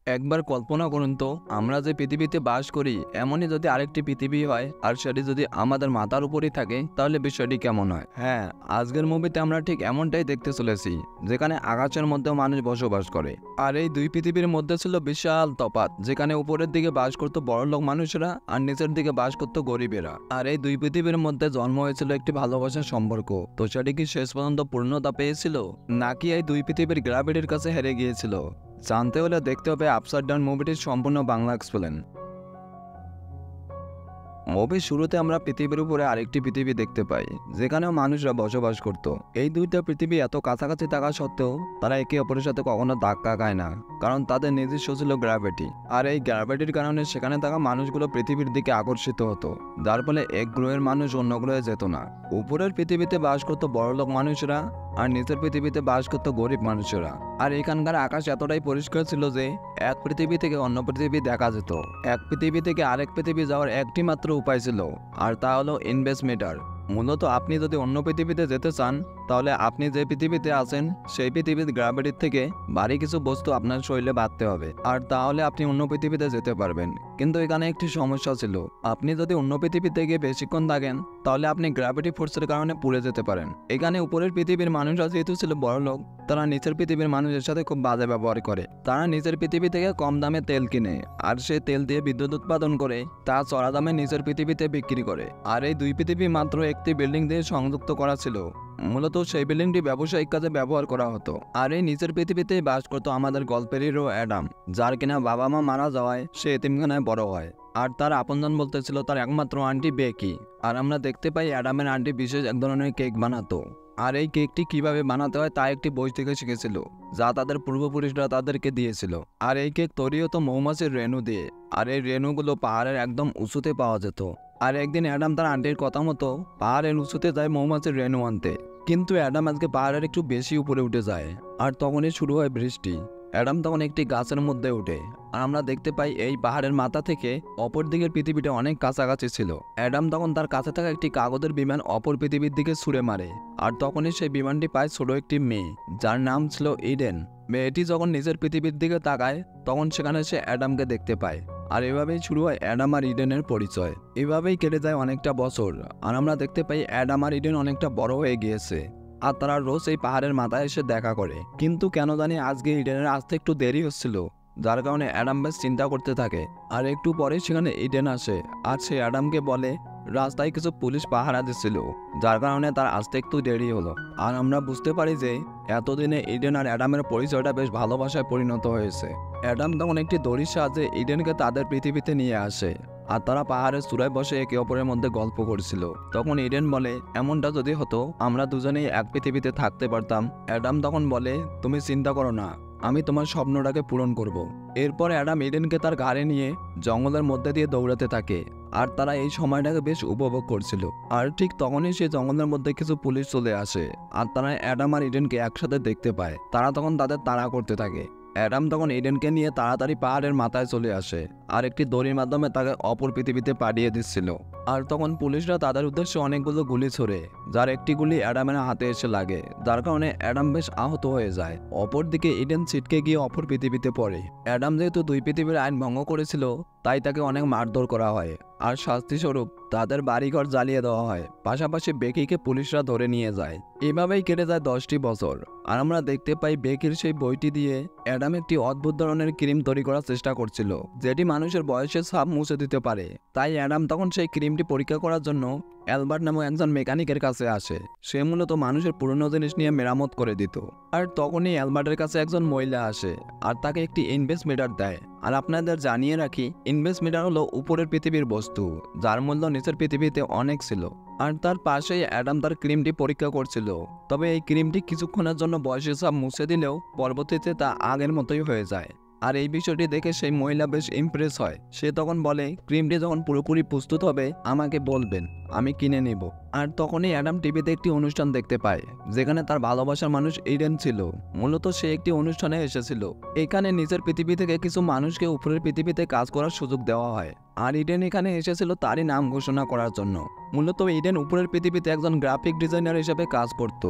একবার কল্পনা করুন তো, আমরা যে পৃথিবীতে বাস করি এমনই যদি আরেকটি পৃথিবী হয় আর সেটি যদি আমাদের মাথার উপরেই থাকে, তাহলে বিষয়টি কেমন হয়? হ্যাঁ, আজকের মুভিতে আমরা ঠিক এমনটাই দেখতে চলেছি, যেখানে আকাশের মধ্যেও মানুষ বসবাস করে। আর এই দুই পৃথিবীর মধ্যে ছিল বিশাল তফাৎ, যেখানে উপরের দিকে বাস করতো বড়লোক মানুষেরা আর নিচের দিকে বাস করতো গরিবেরা। আর এই দুই পৃথিবীর মধ্যে জন্ম হয়েছিল একটি ভালোবাসার সম্পর্ক। তো সেটি কি শেষ পর্যন্ত পূর্ণতা পেয়েছিল, নাকি এই দুই পৃথিবীর গ্র্যাভিটির কাছে হেরে গিয়েছিল? জানতে হলে দেখতে হবে আপসাইড ডাউন মুভিটির সম্পূর্ণ বাংলা এক্সপ্লেন। মুভির শুরুতে আমরা পৃথিবীর উপরে আরেকটি পৃথিবী দেখতে পাই, যেখানেও মানুষরা বসবাস করত। এই দুইটা পৃথিবী এত কাছাকাছি থাকা সত্ত্বেও তারা একে অপরের সাথে কখনো ধাক্কা খায় না, কারণ তাদের নিজস্ব ছিল গ্র্যাভিটি। আর এই গ্র্যাভিটির কারণে সেখানে থাকা মানুষগুলো পৃথিবীর দিকে আকর্ষিত হতো, যার ফলে এক গ্রহের মানুষ অন্য গ্রহে যেত না। উপরের পৃথিবীতে বাস করতো বড়লোক মানুষরা আর নিচের পৃথিবীতে বাস করতো গরিব মানুষেরা। আর এখানকার আকাশ এতটাই পরিষ্কার ছিল যে এক পৃথিবী থেকে অন্য পৃথিবী দেখা যেত। এক পৃথিবী থেকে আরেক পৃথিবী যাওয়ার একটি মাত্র উপায় ছিল, আর তা হলো ইনভেস্টমিটার। মূলত আপনি যদি অন্য পৃথিবীতে যেতে চান, তাহলে আপনি যে পৃথিবীতে আছেন সেই পৃথিবীর গ্র্যাভিটির থেকে ভারী কিছু বস্তু আপনার শরীরে বাঁধতে হবে, আর তাহলে আপনি অন্য পৃথিবীতে যেতে পারবেন। কিন্তু এখানে একটি সমস্যা ছিল, আপনি যদি অন্য পৃথিবীতে গিয়ে বেশিক্ষণ থাকেন, তাহলে আপনি গ্র্যাভিটি ফোর্সের কারণে পুড়ে যেতে পারেন। এখানে উপরের পৃথিবীর মানুষরা যেহেতু ছিল বড়লোক, তারা নিচের পৃথিবীর মানুষের সাথে খুব বাজে ব্যবহার করে। তারা নিচের পৃথিবী থেকে কম দামে তেল কিনে, আর সেই তেল দিয়ে বিদ্যুৎ উৎপাদন করে তা চড়া দামে নিচের পৃথিবীতে বিক্রি করে। আর এই দুই পৃথিবী মাত্র একটি বিল্ডিং দিয়ে সংযুক্ত করা ছিল। মূলত সেই বিল্ডিংটি ব্যবসায়িক কাজে ব্যবহার করা হতো। আর এই নিচের পৃথিবীতেই বাস করতো আমাদের গল্পের হিরো অ্যাডাম, যার কিনা বাবা মা মারা যাওয়ায় সে এতিমখানায় বড় হয়। আর তার আপনজন বলতে ছিল তার একমাত্র আন্টি বেকি। আর আমরা দেখতে পাই অ্যাডামের আন্টি বিশেষ এক ধরনের কেক বানাতো। আর এই কেকটি কিভাবে বানাতে হয় তা একটি বই থেকে শিখেছিল, যা তাদের পূর্বপুরুষরা তাদেরকে দিয়েছিল। আর এই কেক তৈরি হতো মৌমাছির রেণু দিয়ে, আর এই রেণুগুলো পাহাড়ের একদম উঁচুতে পাওয়া যেত। আর একদিন অ্যাডাম তার আন্টির কথা মতো পাহাড়ের উঁচুতে যায় মৌমাছির রেণু আনতে, কিন্তু অ্যাডাম আজকে পাহাড়ের একটু বেশি উপরে উঠে যায়, আর তখনই শুরু হয় বৃষ্টি। অ্যাডাম তখন একটি গাছের মধ্যে ওঠে, আর আমরা দেখতে পাই এই পাহাড়ের মাথা থেকে অপর দিকের পৃথিবীটা অনেক কাছাকাছি ছিল। অ্যাডাম তখন তার কাছে থাকা একটি কাগজের বিমান অপর পৃথিবীর দিকে ছুঁড়ে মারে, আর তখনই সেই বিমানটি পায় ছোট একটি মেয়ে, যার নাম ছিল ইডেন। মেয়েটি যখন নিজের পৃথিবীর দিকে তাকায়, তখন সেখানে সে অ্যাডামকে দেখতে পায়। আর এভাবেই শুরু হয় অ্যাডাম আর ইডেনের পরিচয়। এভাবেই কেটে যায় অনেকটা বছর, আর আমরা দেখতে পাই অ্যাডাম আর ইডেন অনেকটা বড় হয়ে গিয়েছে, আর তারা রোজ এই পাহাড়ের মাথায় এসে দেখা করে। কিন্তু কেন জানি আজকে ইডেনের আসতে একটু দেরি হচ্ছিল, যার কারণে অ্যাডাম বেশ চিন্তা করতে থাকে। আর একটু পরে সেখানে ইডেন আসে, আর সে অ্যাডামকে বলে রাস্তায় কিছু পুলিশ পাহারা দিচ্ছিল, যার কারণে তার আসতে একটু দেরি হলো। আর আমরা বুঝতে পারি যে এতদিনে ইডেন আর অ্যাডামের পরিচয়টা বেশ ভালোবাসায় পরিণত হয়েছে। অ্যাডাম তখন একটি দড়ির সাহায্যে ইডেনকে তাদের পৃথিবীতে নিয়ে আসে, আর তারা পাহাড়ের চূড়ায় বসে একে অপরের মধ্যে গল্প করছিল। তখন ইডেন বলে এমনটা যদি হতো আমরা দুজনেই এক পৃথিবীতে থাকতে পারতাম। অ্যাডাম তখন বলে তুমি চিন্তা করো না, আমি তোমার স্বপ্নটাকে পূরণ করব। এরপর অ্যাডাম ইডেনকে তার ঘাড়ে নিয়ে জঙ্গলের মধ্যে দিয়ে দৌড়াতে থাকে, আর তারা এই সময়টাকে বেশ উপভোগ করছিল। আর ঠিক তখনই সেই জঙ্গলের মধ্যে কিছু পুলিশ চলে আসে, আর তারা অ্যাডাম আর ইডেনকে একসাথে দেখতে পায়। তারা তখন তাদের তাড়া করতে থাকে। অ্যাডাম তখন ইডেনকে নিয়ে তাড়াতাড়ি পাহাড়ের মাথায় চলে আসে, আর একটি দড়ির মাধ্যমে তাকে অপর পৃথিবীতে পাঠিয়ে দিচ্ছিল। আর তখন পুলিশরা তাদের উদ্দেশ্যে অনেকগুলো গুলি ছোড়ে, যার একটি গুলি অ্যাডামের হাতে এসে লাগে, যার কারণে অ্যাডাম বেশ আহত হয়ে যায়। অপরদিকে ইডেন ছিটকে গিয়ে অপর পৃথিবীতে পড়ে। অ্যাডাম যেহেতু দুই পৃথিবীর আইন ভঙ্গ করেছিল, তাই তাকে অনেক মারধর করা হয়, আর শাস্তিস্বরূপ তাদের বাড়িঘর জ্বালিয়ে দেওয়া হয়। পাশাপাশি বেকিকে পুলিশরা ধরে নিয়ে যায়। এভাবেই কেটে যায় 10টি বছর, আর আমরা দেখতে পাই বেকির সেই বইটি দিয়ে অ্যাডাম একটি অদ্ভুত ধরনের ক্রিম তৈরি করার চেষ্টা করছিল, যেটি মানুষের বয়সের ছাপ মুছে দিতে পারে। তাই অ্যাডাম তখন সেই ক্রিমটি পরীক্ষা করার জন্য অ্যালবার্ট নামক একজন মেকানিকের কাছে আসে। সে মূলত মানুষের পুরনো জিনিস নিয়ে মেরামত করে দিত। আর তখনই অ্যালবার্টের কাছে একজন মহিলা আসে, আর তাকে একটি ইনভেস্টমিটার দেয়। আর আপনাদের জানিয়ে রাখি, ইনভেস্টমিটার হলো উপরের পৃথিবীর বস্তু, যার মূল্য নিচের পৃথিবীতে অনেক ছিল। আর তার পাশেই অ্যাডাম তার ক্রিমটি পরীক্ষা করছিল। তবে এই ক্রিমটি কিছুক্ষণের জন্য বয়সের ছাপ মুছে দিলেও পরবর্তীতে তা আগের মতোই হয়ে যায়। আর এই বিষয়টি দেখে সেই মহিলা বেশ ইমপ্রেস হয়। সে তখন বলে ক্রিমটি যখন পুরোপুরি প্রস্তুত হবে আমাকে বলবেন, আমি কিনে নেব। আর তখনই অ্যাডাম টিভিতে একটি অনুষ্ঠান দেখতে পায়, যেখানে তার ভালোবাসার মানুষ ইডেন ছিল। মূলত সে একটি অনুষ্ঠানে এসেছিল। এখানে নিচের পৃথিবী থেকে কিছু মানুষকে উপরের পৃথিবীতে কাজ করার সুযোগ দেওয়া হয়, আর ইডেন এখানে এসেছিল তারই নাম ঘোষণা করার জন্য। মূলত ইডেন উপরের পৃথিবীতে একজন গ্রাফিক ডিজাইনার হিসেবে কাজ করত।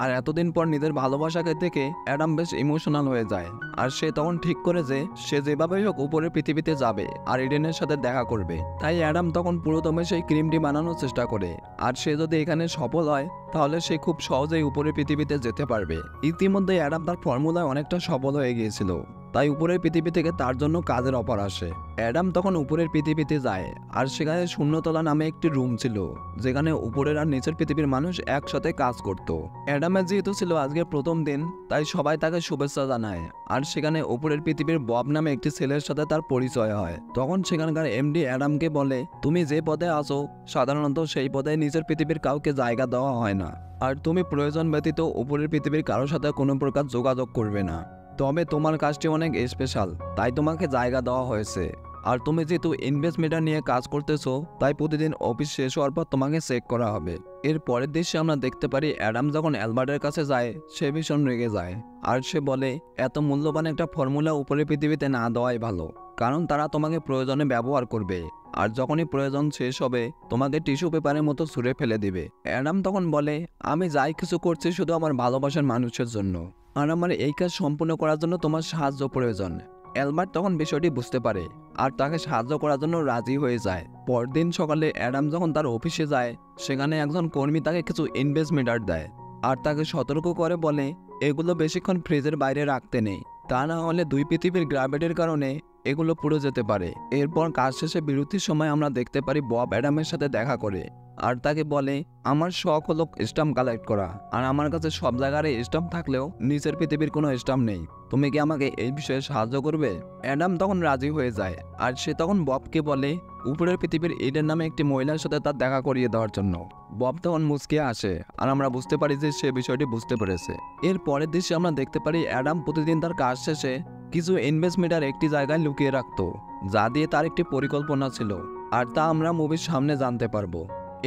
আর এতদিন পর নিজের ভালোবাসাকে দেখে অ্যাডাম বেশ ইমোশনাল হয়ে যায়। আর সে তখন ঠিক করে যে সে যেভাবেই হোক উপরের পৃথিবীতে যাবে আর ইডেনের সাথে দেখা করবে। তাই অ্যাডাম তখন পুরোদমে সেই ক্রিমটি বানানোর চেষ্টা করে। আর সে যদি এখানে সফল হয় তাহলে সে খুব সহজেই উপরের পৃথিবীতে যেতে পারবে। ইতিমধ্যে অ্যাডাম তার ফর্মুলায় অনেকটা সফল হয়ে গিয়েছিল, তাই উপরের পৃথিবী থেকে তার জন্য কাজের অফার আসে। অ্যাডাম তখন উপরের পৃথিবীতে যায় আর সেখানে শূন্যতলা নামে একটি রুম ছিল, যেখানে উপরের আর নিচের পৃথিবীর মানুষ একসাথে কাজ করত। অ্যাডামের যেহেতু ছিল আজকে প্রথম দিন, তাই সবাই তাকে শুভেচ্ছা জানায়। আর সেখানে উপরের পৃথিবীর বব নামে একটি ছেলের সাথে তার পরিচয় হয়। তখন সেখানকার এমডি অ্যাডামকে বলে, তুমি যে পদে আছো সাধারণত সেই পদে নিচের পৃথিবীর কাউকে জায়গা দেওয়া হয় না, আর তুমি প্রয়োজন ব্যতীত উপরের পৃথিবীর কারোর সাথে কোনো প্রকার যোগাযোগ করবে না। তবে তোমার কাজটি অনেক স্পেশাল, তাই তোমাকে জায়গা দেওয়া হয়েছে। আর তুমি যেহেতু ইনভেস্টমেন্ট নিয়ে কাজ করতেছো, তাই প্রতিদিন অফিস শেষ হওয়ার পর তোমাকে চেক করা হবে। এর পরের দৃশ্যে আমরা দেখতে পারি অ্যাডাম যখন অ্যালবার্টের কাছে যায় সে ভীষণ রেগে যায়। আর সে বলে, এত মূল্যবান একটা ফর্মুলা উপরের পৃথিবীতে না দেওয়াই ভালো, কারণ তারা তোমাকে প্রয়োজনে ব্যবহার করবে, আর যখনই প্রয়োজন শেষ হবে তোমাকে টিস্যু পেপারের মতো ছুঁড়ে ফেলে দিবে। অ্যাডাম তখন বলে, আমি যাই কিছু করছি শুধু আমার ভালোবাসার মানুষের জন্য, আর আমার এই কাজ সম্পূর্ণ করার জন্য তোমার সাহায্য প্রয়োজন। অ্যালবার্ট তখন বিষয়টি বুঝতে পারে আর তাকে সাহায্য করার জন্য রাজি হয়ে যায়। পরদিন সকালে অ্যাডাম যখন তার অফিসে যায়, সেখানে একজন কর্মী তাকে কিছু ইনভেস্টমেন্ট দেয় আর তাকে সতর্ক করে বলে, এগুলো বেশিক্ষণ ফ্রিজের বাইরে রাখতে নেই, তা না হলে দুই পৃথিবীর গ্র্যাভিটির কারণে এগুলো পুড়ে যেতে পারে। এরপর কাজ শেষে বিরতির সময় আমরা দেখতে পারি বব অ্যাডামের সাথে দেখা করে আর তাকে বলে, আমার শখ হলো স্টাম্প কালেক্ট করা, আর আমার কাছে সব জায়গায় স্টাম্প থাকলেও নিচের পৃথিবীর কোনো স্টাম্প নেই, তুমি কি আমাকে এই বিষয়ে সাহায্য করবে? অ্যাডাম তখন রাজি হয়ে যায় আর সে তখন ববকে বলে উপরের পৃথিবীর ইডেন নামে একটি মহিলার সাথে তার দেখা করিয়ে দেওয়ার জন্য। বব তখন মুচকে আসে আর আমরা বুঝতে পারি যে সে বিষয়টি বুঝতে পেরেছে। এর পরের দৃশ্যে আমরা দেখতে পারি অ্যাডাম প্রতিদিন তার কাজ শেষে কিছু ইনভেস্টমেন্টার একটি জায়গায় লুকিয়ে রাখতো, যা দিয়ে তার একটি পরিকল্পনা ছিল, আর তা আমরা মুভির সামনে জানতে পারবো।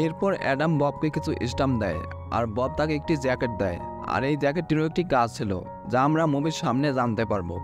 এরপর অ্যাডাম ববকে কিছু স্টাম্প দেয় আর বব তাকে একটি জ্যাকেট দেয়, আর এই জ্যাকেটটিরও একটি কাজ ছিল যা আমরা মুভির সামনে জানতে পারবো।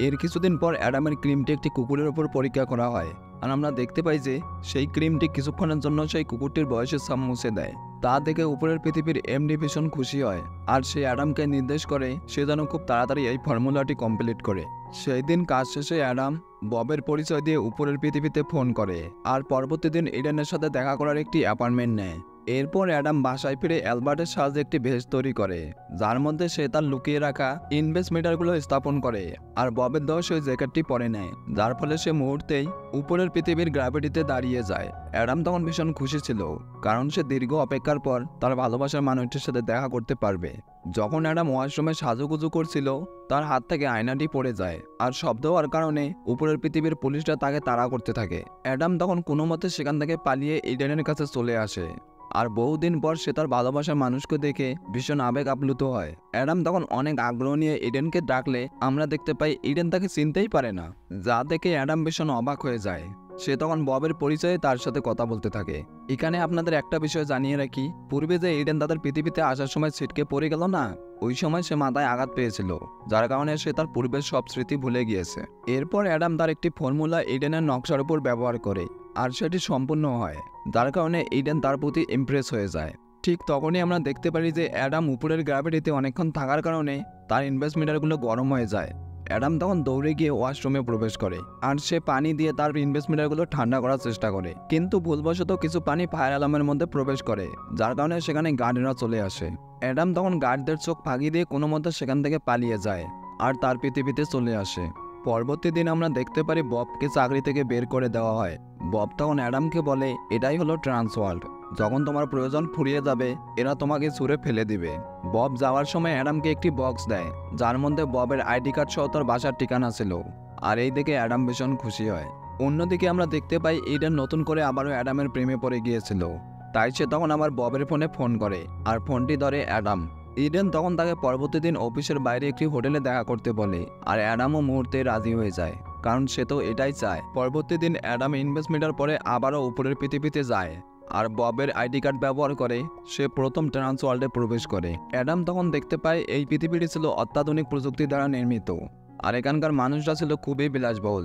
এর কিছুদিন পর অ্যাডামের ক্রিমটি একটি কুকুরের উপর পরীক্ষা করা হয় আর আমরা দেখতে পাই যে সেই ক্রিমটি কিছুক্ষণের জন্য সেই কুকুরটির বয়সের ছাপ মুছে দেয়। তা দেখে উপরের পৃথিবীর এমডি ভীষণ খুশি হয় আর সে অ্যাডামকে নির্দেশ করে সে যেন খুব তাড়াতাড়ি এই ফর্মুলাটি কমপ্লিট করে। সেই দিন কাজ শেষে অ্যাডাম ববের পরিচয় দিয়ে উপরের পৃথিবীতে ফোন করে আর পরবর্তী দিন ইডেনের সাথে দেখা করার একটি অ্যাপয়েন্টমেন্ট নেয়। এরপর অ্যাডাম বাসায় ফিরে অ্যালবার্টের সাহায্যে একটি ভেস্ট তৈরি করে, যার মধ্যে সে তার লুকিয়ে রাখা ইনভেস্টমেন্টারগুলো স্থাপন করে আর ববের দেওয়া সেই জ্যাকেটটি পরে নেয়, যার ফলে সে মুহূর্তেই উপরের পৃথিবীর গ্র্যাভিটিতে দাঁড়িয়ে যায়। অ্যাডাম তখন ভীষণ খুশি ছিল, কারণ সে দীর্ঘ অপেক্ষার পর তার ভালোবাসার মানুষটির সাথে দেখা করতে পারবে। যখন অ্যাডাম ওয়াশরুমে সাজুগুজু করছিল, তার হাত থেকে আয়নাটি পড়ে যায় আর শব্দ হওয়ার কারণে উপরের পৃথিবীর পুলিশরা তাকে তাড়া করতে থাকে। অ্যাডাম তখন কোনো মতে সেখান থেকে পালিয়ে ইডেনের কাছে চলে আসে আর বহুদিন পর সে তার ভালোবাসার মানুষকে দেখে ভীষণ আবেগ আপ্লুত হয়। অ্যাডাম তখন অনেক আগ্রহ নিয়ে ইডেনকে ডাকলে আমরা দেখতে পাই ইডেন তাকে চিনতেই পারে না, যা দেখে অ্যাডাম ভীষণ অবাক হয়ে যায়। সে তখন ববের পরিচয়ে তার সাথে কথা বলতে থাকে। এখানে আপনাদের একটা বিষয় জানিয়ে রাখি, পূর্বে যে ইডেন তাদের পৃথিবীতে আসার সময় ছিটকে পড়ে গেল না, ওই সময় সে মাথায় আঘাত পেয়েছিল, যার কারণে সে তার পূর্বের সব স্মৃতি ভুলে গিয়েছে। এরপর অ্যাডাম তার একটি ফর্মুলা ইডেনের নকশার উপর ব্যবহার করে আর সেটি সম্পূর্ণ হয়, যার কারণে ইডেন তার প্রতি ইমপ্রেস হয়ে যায়। ঠিক তখনই আমরা দেখতে পারি যে অ্যাডাম উপরের গ্র্যাভিটিতে অনেকক্ষণ থাকার কারণে তার ইনভেস্টমেন্টারগুলো গরম হয়ে যায়। অ্যাডাম তখন দৌড়ে গিয়ে ওয়াশরুমে প্রবেশ করে আর সে পানি দিয়ে তার ইনভেস্টমেন্টারগুলো ঠান্ডা করার চেষ্টা করে, কিন্তু ভুলবশত কিছু পানি ফায়ার অ্যালার্মের মধ্যে প্রবেশ করে, যার কারণে সেখানে গার্ডরা চলে আসে। অ্যাডাম তখন গার্ডদের চোখ ফাঁকি দিয়ে কোনো মতে সেখান থেকে পালিয়ে যায় আর তার পৃথিবীতে চলে আসে। পরবর্তী দিন আমরা দেখতে পারি ববকে চাকরি থেকে বের করে দেওয়া হয়। বব তখন অ্যাডামকে বলে, এটাই হলো ট্রান্সওয়ার্ল্ড, যখন তোমার প্রয়োজন ফুরিয়ে যাবে এরা তোমাকে ছুঁড়ে ফেলে দিবে। বব যাওয়ার সময় অ্যাডামকে একটি বক্স দেয়, যার মধ্যে ববের আইডি কার্ড সহ তার বাসার ঠিকানা ছিল, আর এই দেখে অ্যাডাম ভীষণ খুশি হয়। অন্যদিকে আমরা দেখতে পাই ইডেন নতুন করে আবারও অ্যাডামের প্রেমে পড়ে গিয়েছিল, তাই সে তখন আবার ববের ফোনে ফোন করে আর ফোনটি ধরে অ্যাডাম। ইডেন তখন তাকে পরবর্তী দিন অফিসের বাইরে একটি হোটেলে দেখা করতে বলে আর অ্যাডামও মুহূর্তে রাজি হয়ে যায়, কারণ সে তো এটাই চায়। পরবর্তী দিন অ্যাডাম ইনভেস্টমেন্টের পরে আবারও উপরের পৃথিবীতে যায় আর ববের আইডি কার্ড ব্যবহার করে সে প্রথম ট্রান্সওয়ার্ল্ডে প্রবেশ করে। অ্যাডাম তখন দেখতে পায় এই পৃথিবীটি ছিল অত্যাধুনিক প্রযুক্তি দ্বারা নির্মিত আর এখানকার মানুষরা ছিল খুবই বিলাসবহুল।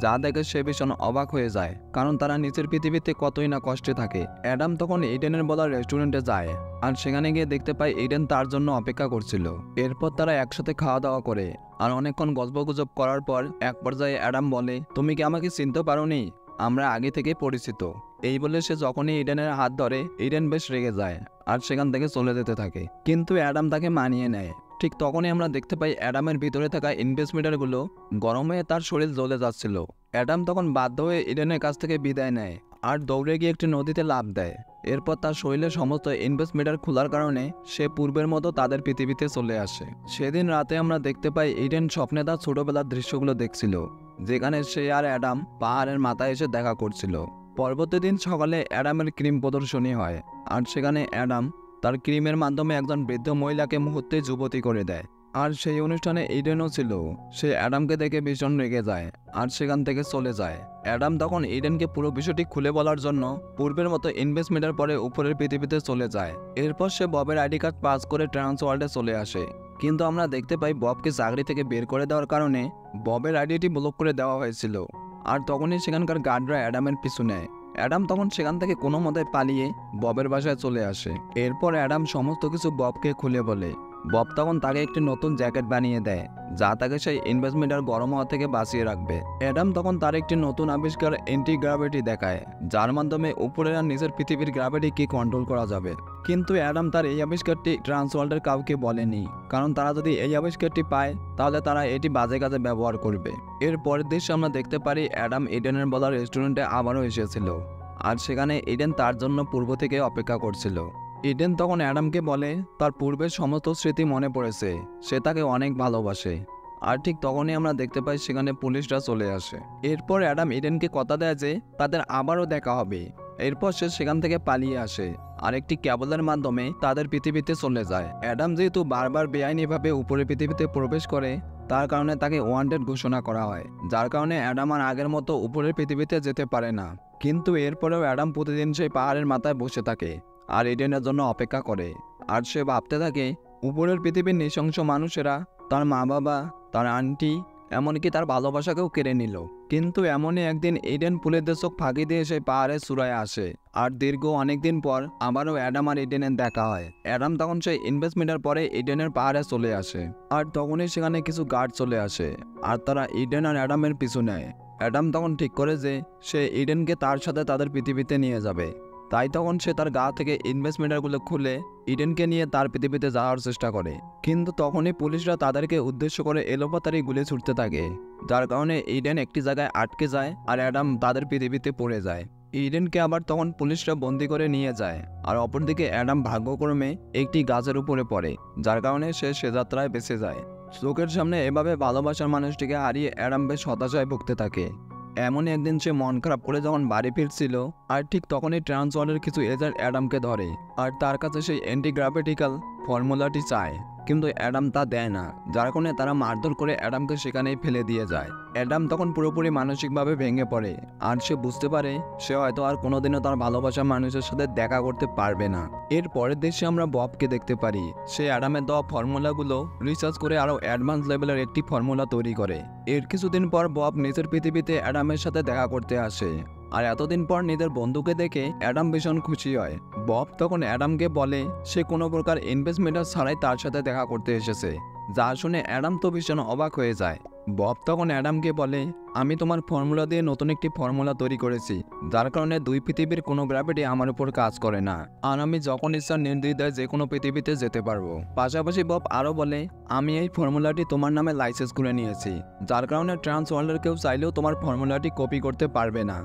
যা দেখে সে ভীষণ অবাক হয়ে যায়, কারণ তারা নিচের পৃথিবীতে কতই না কষ্টে থাকে। অ্যাডাম তখন ইডেনের বলা রেস্টুরেন্টে যায়, আর সেখানে গিয়ে দেখতে পায় ইডেন তার জন্য অপেক্ষা করছিল। এরপর তারা একসাথে খাওয়া দাওয়া করে আর অনেকক্ষণ গল্পগুজব করার পর এক পর্যায়ে অ্যাডাম বলে, তুমি কি আমাকে চিনতে পারোনি? আমরা আগে থেকে পরিচিত। এই বলে সে যখনই ইডেনের হাত ধরে, ইডেন বেশ রেগে যায় আর সেখান থেকে চলে যেতে থাকে, কিন্তু অ্যাডাম তাকে মানিয়ে নেয়। ঠিক তখনই আমরা দেখতে পাই অ্যাডামের ভিতরে থাকা ইনভেস্টমিটারগুলো গরম হয়ে তার শরীর জ্বলে যাচ্ছিল। অ্যাডাম তখন বাধ্য হয়ে ইডেনের কাছ থেকে বিদায় নেয় আর দৌড়ে গিয়ে একটি নদীতে লাফ দেয়। এরপর তার শরীরের সমস্ত ইনভেস্টমিটার খোলার কারণে সে পূর্বের মতো তাদের পৃথিবীতে চলে আসে। সেদিন রাতে আমরা দেখতে পাই ইডেন স্বপ্নে তার ছোটবেলার দৃশ্যগুলো দেখছিল, যেখানে সে আর অ্যাডাম পাহাড়ের মাথায় এসে দেখা করছিল। পরবর্তী দিন সকালে অ্যাডামের ক্রিম প্রদর্শনী হয়, আর সেখানে অ্যাডাম তার ক্রিমের মাধ্যমে একজন বৃদ্ধ মহিলাকে মুহূর্তে যুবতী করে দেয়। আর সেই অনুষ্ঠানে ইডেনও ছিল। সে অ্যাডামকে দেখে ভীষণ রেগে যায় আর সেখান থেকে চলে যায়। অ্যাডাম তখন ইডেনকে পুরো বিষয়টি খুলে বলার জন্য পূর্বের মতো ইনভেস্টমেন্টের পরে উপরের পৃথিবীতে চলে যায়। এরপর সে ববের আইডি কার্ড পাস করে ট্রান্স ওয়ার্ল্ডে চলে আসে, কিন্তু আমরা দেখতে পাই ববকে চাকরি থেকে বের করে দেওয়ার কারণে ববের আইডিটি ব্লক করে দেওয়া হয়েছিল। আর তখনই সেখানকার গার্ডরা অ্যাডামের পিছু নেয়। অ্যাডাম তখন সেখান থেকে কোনো মতে পালিয়ে ববের বাসায় চলে আসে। এরপর অ্যাডাম সমস্ত কিছু ববকে খুলে বলে। বব তখন তাকে একটি নতুন জ্যাকেট বানিয়ে দেয়, যা তাকে সেই ইনভেস্টমেন্টের গরম হওয়া থেকে বাঁচিয়ে রাখবে। অ্যাডাম তখন তার একটি নতুন আবিষ্কার এন্টি গ্র্যাভিটি দেখায়, যার মাধ্যমে উপরের আর নিচের পৃথিবীর গ্র্যাভিটিকে কন্ট্রোল করা যাবে। কিন্তু অ্যাডাম তার এই আবিষ্কারটি ট্রান্স ওয়ার্ল্ডের কাউকে বলেনি, কারণ তারা যদি এই আবিষ্কারটি পায় তাহলে তারা এটি বাজে কাজে ব্যবহার করবে। এর পরের দৃশ্যে আমরা দেখতে পারি অ্যাডাম ইডেনের বলা রেস্টুরেন্টে আবারও এসেছিল, আর সেখানে ইডেন তার জন্য পূর্ব থেকে অপেক্ষা করছিল। ইডেন তখন অ্যাডামকে বলে তার পূর্বের সমস্ত স্মৃতি মনে পড়েছে, সে তাকে অনেক ভালোবাসে। আর ঠিক তখনই আমরা দেখতে পাই সেখানে পুলিশরা চলে আসে। এরপর অ্যাডাম ইডেনকে কথা দেয় যে তাদের আবারও দেখা হবে। এরপর সে সেখান থেকে পালিয়ে আসে আর একটি ক্যাবলের মাধ্যমে তাদের পৃথিবীতে চলে যায়। অ্যাডাম যেহেতু বারবার বেআইনিভাবে উপরের পৃথিবীতে প্রবেশ করে, তার কারণে তাকে ওয়ান্টেড ঘোষণা করা হয়, যার কারণে অ্যাডাম আর আগের মতো উপরের পৃথিবীতে যেতে পারে না। কিন্তু এরপরেও অ্যাডাম প্রতিদিন সেই পাহাড়ের মাথায় বসে থাকে আর ইডেনের জন্য অপেক্ষা করে। আর সে ভাবতে থাকে উপরের পৃথিবীর নৃশংস মানুষেরা তার মা বাবা, তার আন্টি, এমনকি তার ভালোবাসাকেও কেড়ে নিল। কিন্তু এমনই একদিন ইডেন পুলিশদের চোখ ফাঁকি দিয়ে সেই পাহাড়ের চূড়ায় আসে, আর দীর্ঘ অনেকদিন পর আবারও অ্যাডাম আর ইডেনের দেখা হয়। অ্যাডাম তখন সেই ইনভেস্টমেন্টের পরে ইডেনের পাহাড়ে চলে আসে, আর তখনই সেখানে কিছু গার্ড চলে আসে আর তারা ইডেন আর অ্যাডামের পিছু নেয়। অ্যাডাম তখন ঠিক করে যে সে ইডেনকে তার সাথে তাদের পৃথিবীতে নিয়ে যাবে। তাই তখন সে তার গা থেকে ইনভেস্টমেন্টারগুলো খুলে ইডেনকে নিয়ে তার পৃথিবীতে যাওয়ার চেষ্টা করে। কিন্তু তখনই পুলিশরা তাদেরকে উদ্দেশ্য করে এলোপাতাড়ি গুলি ছুটতে থাকে, যার কারণে ইডেন একটি জায়গায় আটকে যায় আর অ্যাডাম তাদের পৃথিবীতে পড়ে যায়। ইডেনকে আবার তখন পুলিশরা বন্দি করে নিয়ে যায়, আর অপরদিকে অ্যাডাম ভাগ্যক্রমে একটি গাছের উপরে পড়ে, যার কারণে সে যাত্রায় বেঁচে যায়। চোখের সামনে এভাবে ভালোবাসার মানুষটিকে হারিয়ে অ্যাডাম বেশ হতাশায় ভুগতে থাকে। এমনই একদিন সে মন খারাপ করে যখন বাড়ি ফিরছিল, আর ঠিক তখনই ট্রান্স ওয়ার্ল্ডের কিছু এজেন্ট অ্যাডামকে ধরে আর তার কাছে সেই অ্যান্টিগ্র্যাভিটিক্যাল ফর্মুলাটি চায়, কিন্তু অ্যাডাম তা দেয় না, যার কারণে তারা মারধর করে অ্যাডামকে সেখানেই ফেলে দিয়ে যায়। অ্যাডাম তখন পুরোপুরি মানসিকভাবে ভেঙে পড়ে আর সে বুঝতে পারে সে হয়তো আর কোনোদিনও তার ভালোবাসার মানুষের সাথে দেখা করতে পারবে না। এর পরের দৃশ্যে আমরা ববকে দেখতে পারি। সে অ্যাডামের দেওয়া ফর্মুলাগুলো রিসার্চ করে আরও অ্যাডভান্স লেভেলের একটি ফর্মুলা তৈরি করে। এর কিছুদিন পর বব নিজের পৃথিবীতে অ্যাডামের সাথে দেখা করতে আসে, আর এতদিন পর নিজের বন্ধুকে দেখে অ্যাডাম ভীষণ খুশি হয়। বব তখন অ্যাডামকে বলে সে কোনো প্রকার ইনভেস্টমেন্ট ছাড়াই তার সাথে দেখা করতে এসেছে, যা শুনে অ্যাডাম তো ভীষণ অবাক হয়ে যায়। বব তখন অ্যাডামকে বলে আমি তোমার ফর্মুলা দিয়ে নতুন একটি ফর্মুলা তৈরি করেছি, যার কারণে দুই পৃথিবীর কোনো গ্র্যাভিটি আমার উপর কাজ করে না, আর আমি যখন ইচ্ছা নির্দ্বিধায় যে কোনো পৃথিবীতে যেতে পারবো। পাশাপাশি বব আরও বলে আমি এই ফর্মুলাটি তোমার নামে লাইসেন্স করে নিয়েছি, যার কারণে ট্রান্স ওয়ার্ল্ডের কেউ চাইলেও তোমার ফর্মুলাটি কপি করতে পারবে না,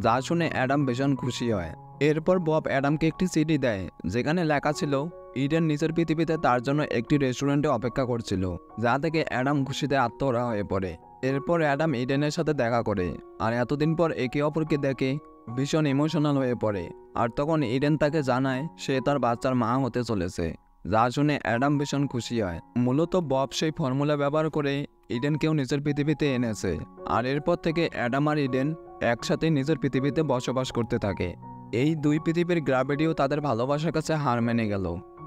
যা শুনে অ্যাডাম ভীষণ খুশি হয়। এরপর বব অ্যাডামকে একটি চিঠি দেয়, যেখানে লেখা ছিল ইডেন নিচের পৃথিবীতে তার জন্য একটি রেস্টুরেন্টে অপেক্ষা করছিল, যা থেকে অ্যাডাম খুশিতে আত্মহারা হয়ে পড়ে। এরপর অ্যাডাম ইডেনের সাথে দেখা করে আর এতদিন পর একে অপরকে দেখে ভীষণ ইমোশনাল হয়ে পড়ে। আর তখন ইডেন তাকে জানায় সে তার বাচ্চার মা হতে চলেছে, যা শুনে অ্যাডাম ভীষণ খুশি হয়। মূলত বব সেই ফর্মুলা ব্যবহার করে ইডেনকেও নিজের পৃথিবীতে এনেছে, আর এরপর থেকে অ্যাডাম আর ইডেন একসাথে নিজের পৃথিবীতে বসবাস করতে থাকে। এই দুই পৃথিবীর গ্র্যাভিটিও তাদের ভালোবাসার কাছে হার মেনে গেল।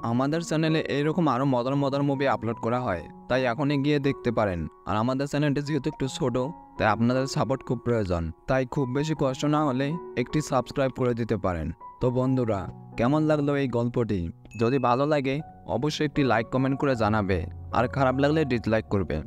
আমাদের চ্যানেলে এইরকম আরও মজার মজার মুভি আপলোড করা হয়, তাই এখনই গিয়ে দেখতে পারেন। আর আমাদের চ্যানেলটি যেহেতু একটু ছোট, তাই আপনাদের সাপোর্ট খুব প্রয়োজন। তাই খুব বেশি কষ্ট না হলে একটি সাবস্ক্রাইব করে দিতে পারেন। তো বন্ধুরা, কেমন লাগলো এই গল্পটি? যদি ভালো লাগে অবশ্যই একটি লাইক কমেন্ট করে জানাবে, আর খারাপ লাগলে ডিসলাইক করবে।